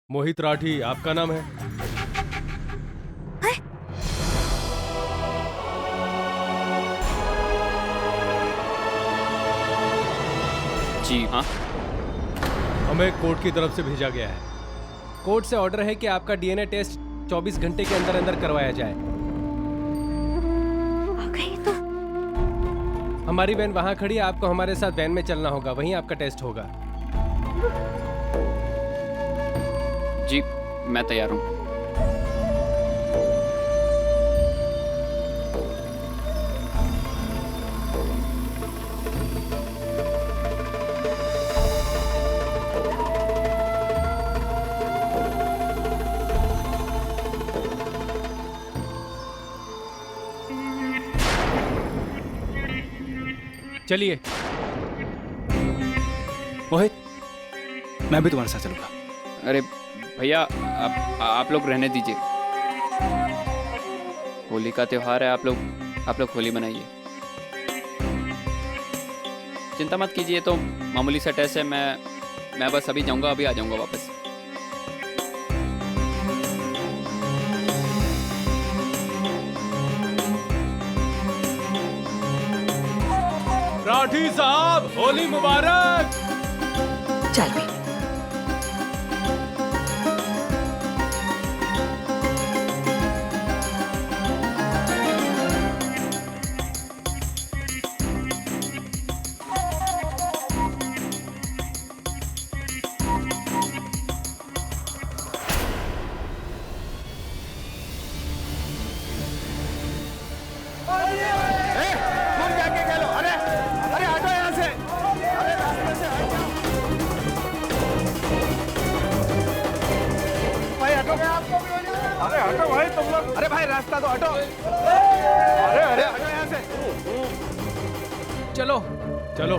मोहित राठी आपका नाम है? जी हाँ। हमें कोर्ट की तरफ से भेजा गया है। कोर्ट से ऑर्डर है कि आपका डीएनए टेस्ट 24 घंटे के अंदर अंदर करवाया जाए। आ गई तो। हमारी वैन वहां खड़ी है, आपको हमारे साथ वैन में चलना होगा, वहीं आपका टेस्ट होगा। जी मैं तैयार हूँ। चलिए। मोहित, मैं भी तुम्हारे साथ चलूंगा। अरे भैया आप लोग रहने दीजिए। होली का त्योहार है, आप लोग होली मनाइए। चिंता मत कीजिए, तो मामूली सा टेस्ट है। मैं बस अभी जाऊंगा, अभी आ जाऊंगा वापस। राठी साहब, होली मुबारक। चल भी। अरे हटो भाई तुम लोग। अरे भाई रास्ता तो हटो। अरे अरे हटो यहाँ से। चलो चलो।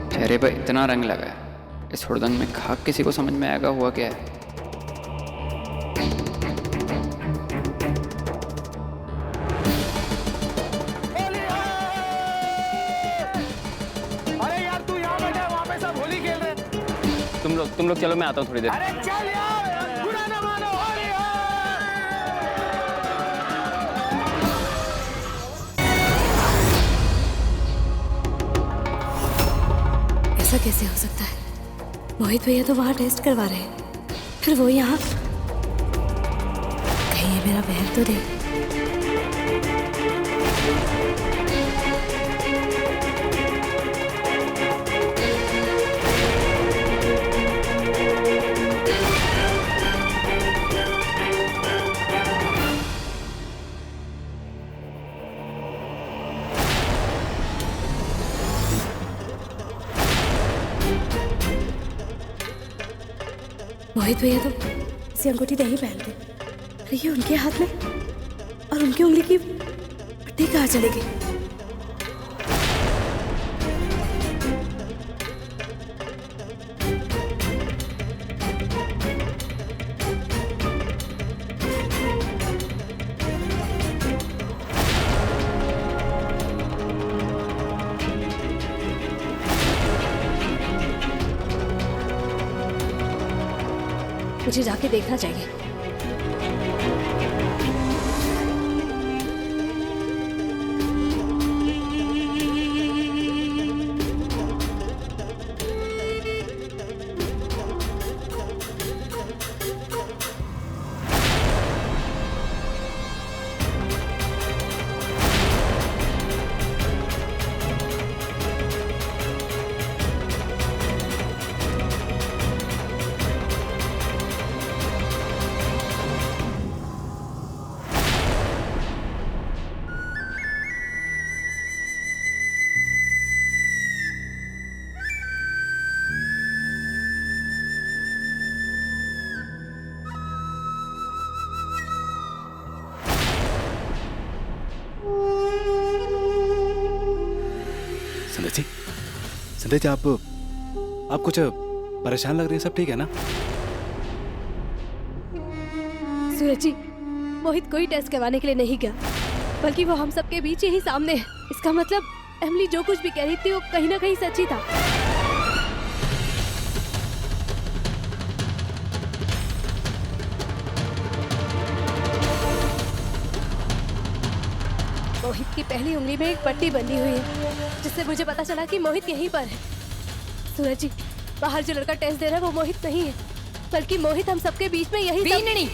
चेहरे पर इतना रंग लगा है, इस हुड़दंग में खाक किसी को समझ में आएगा हुआ क्या है। अरे यार तू यहाँ बैठा, वहाँ पे सब होली खेल रहे हैं। तुम लोग चलो, मैं आता हूँ थोड़ी देर। अरे चल यार, बुरा ना मानो। होली ऐसा कैसे हो सकता है? मोहित भैया तो वहां टेस्ट करवा रहे हैं, फिर वो यहाँ। कहीं ये मेरा बहन तो दे। मोहित भैया तो इसे अंगूठी नहीं पहनते, अरे ये उनके हाथ में, और उनकी उंगली की पट्टी कहाँ चली गई? मुझे जाके देखना चाहिए। संदेश जी, आप कुछ परेशान लग रही हैं, सब ठीक है ना? सूरज जी, मोहित कोई टेस्ट करवाने के लिए नहीं गया, बल्कि वो हम सबके बीच ही सामने है। इसका मतलब एमिली जो कुछ भी कह रही थी वो कहीं ना कहीं सच्ची था। मोहित की पहली उंगली में एक पट्टी बंधी हुई है, जिससे मुझे पता चला कि मोहित यहीं पर है। सूरज जी, बाहर जो लड़का टेस्ट दे रहा है वो मोहित नहीं है, बल्कि मोहित हम सबके बीच में यही नहीं।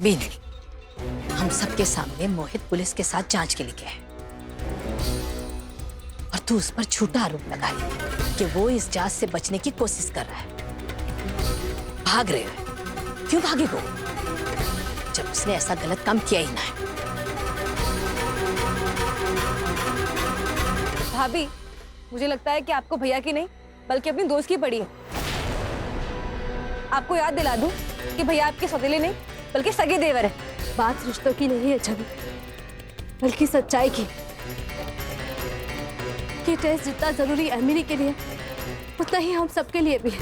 बीनी, हम सबके सामने मोहित पुलिस के साथ जांच के लिए गया है और तू उस पर झूठा आरोप लगा रही कि वो इस जांच से बचने की कोशिश कर रहा है। भाग रहे हो? क्यों भागे वो, जब उसने ऐसा गलत काम किया ही ना है। भाभी, मुझे लगता है कि आपको भैया की नहीं बल्कि अपनी दोस्त की पड़ी है। आपको याद दिला दूं कि भैया आपके सौतेले नहीं बल्कि सगे देवर है। बात रिश्तों की नहीं है छवि, बल्कि सच्चाई की। ये टेस्ट जितना जरूरी एमिली के लिए उतना ही हम सबके लिए भी है।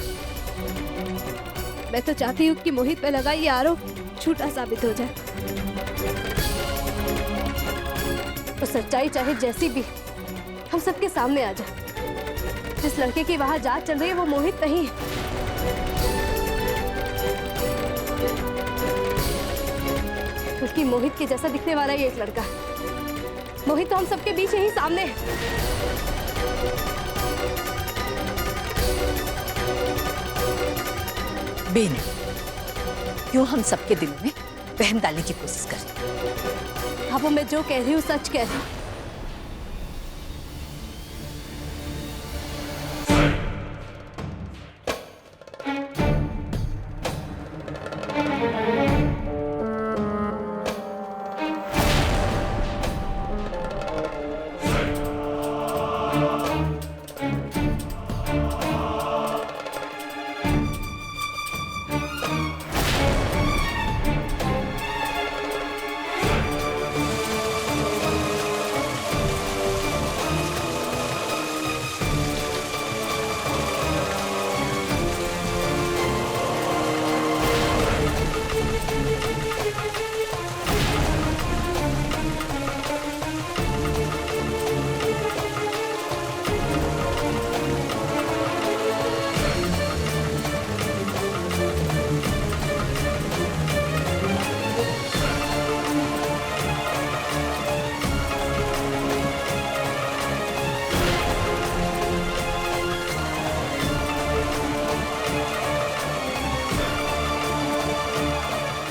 मैं तो चाहती हूँ कि मोहित पे लगा ये आरोप झूठा साबित हो जाए। तो सच्चाई चाहे जैसी भी हम सबके सामने आ जाए। जिस लड़के की वहां जांच चल रही है वो मोहित नहीं है। बल्कि मोहित के जैसा दिखने वाला ये एक लड़का है। मोहित तो हम सबके बीच यही सामने है। बेन, क्यों हम सबके दिलों में वहम डालने की कोशिश कर रही? अब मैं जो कह रही हूँ सच कह रही हूँ।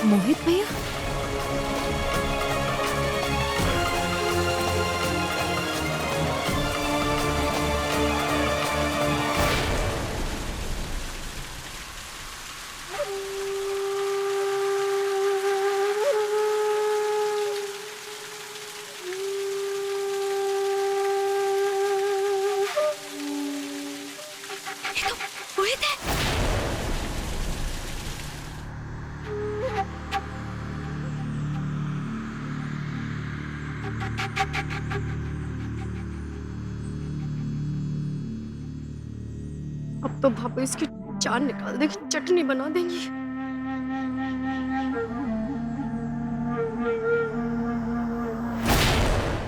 मोहित भैया, ये तो मोहित है। अब तो भाभी इसकी जान निकाल देगी, चटनी बना देंगी।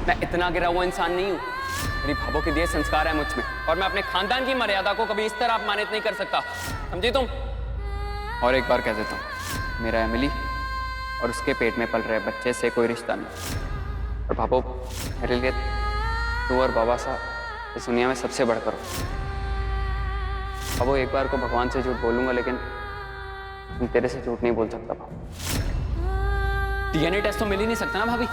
मैं इतना गिरा हुआ इंसान नहीं हूँ। मेरी भाभों के दिए संस्कार है मुझ में, और मैं अपने खानदान की मर्यादा को कभी इस तरह अपमानित नहीं कर सकता, समझी तुम? और एक बार कह देता हूँ, मेरा एमिली और उसके पेट में पल रहे बच्चे से कोई रिश्ता नहीं। और भाभो, मेरे लिए तू और बाबा साहब इस दुनिया में सबसे बढ़कर हो। अब वो एक बार को भगवान से झूठ बोलूंगा, लेकिन तेरे से झूठ नहीं बोल सकता भाभी। डीएनए टेस्ट तो मिल ही नहीं सकता ना भाभी।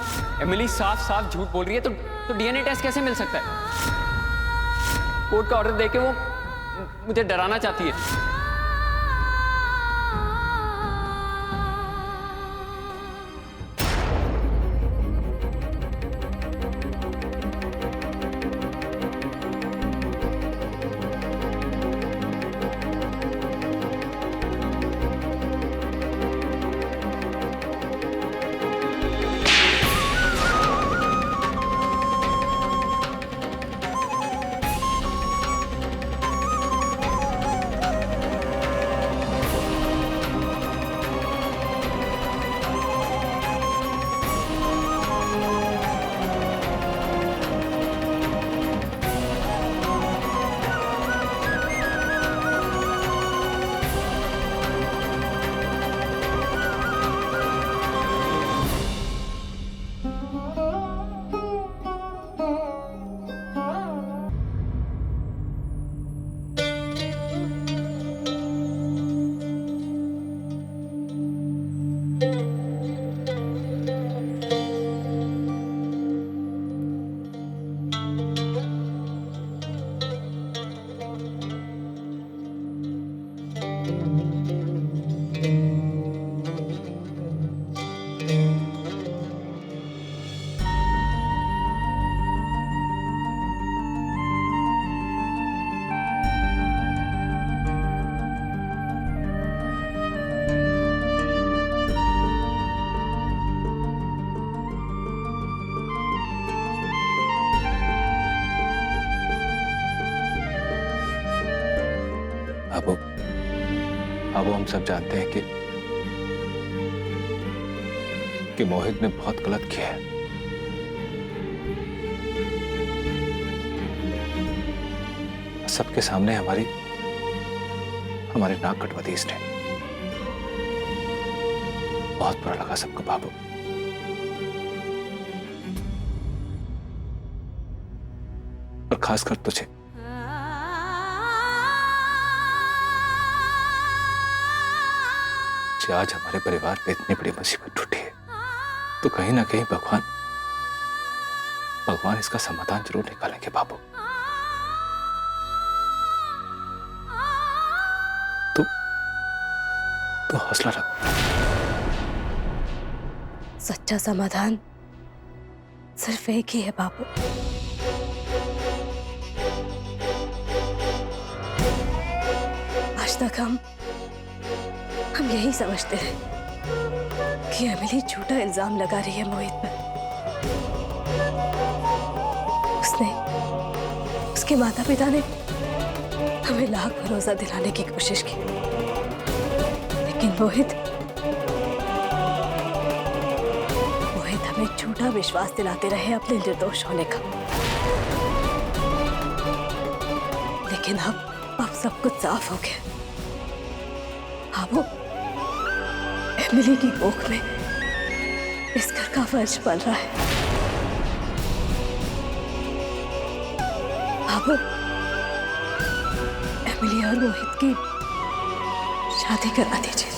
एमिली साफ साफ झूठ बोल रही है, तो डीएनए टेस्ट कैसे मिल सकता है? कोर्ट का ऑर्डर देके वो मुझे डराना चाहती है। बाबू, बाबू हम सब जानते हैं कि मोहित ने बहुत गलत किया है। सबके सामने हमारी नाक कटवा दी इसने। बहुत बुरा लगा सबको बाबू। और खासकर तुझे। कि आज हमारे परिवार पे इतनी बड़ी मुसीबत टूटी है, तो कहीं ना कहीं भगवान इसका समाधान जरूर निकालेंगे बाबू। तो हौसला रख। सच्चा समाधान सिर्फ एक ही है बाबू। आज तक हम यही समझते हैं कि एमिली झूठा इल्जाम लगा रही है मोहित पर। उसके माता पिता ने हमें लाख भरोसा दिलाने की कोशिश की, लेकिन मोहित हमें झूठा विश्वास दिलाते रहे अपने निर्दोष होने का। लेकिन अब सब कुछ साफ हो गया। बाबू, एमिली की कोख में इस घर का फर्ज पल रहा है। बाबू, एमिली और मोहित की शादी करा दीजिए।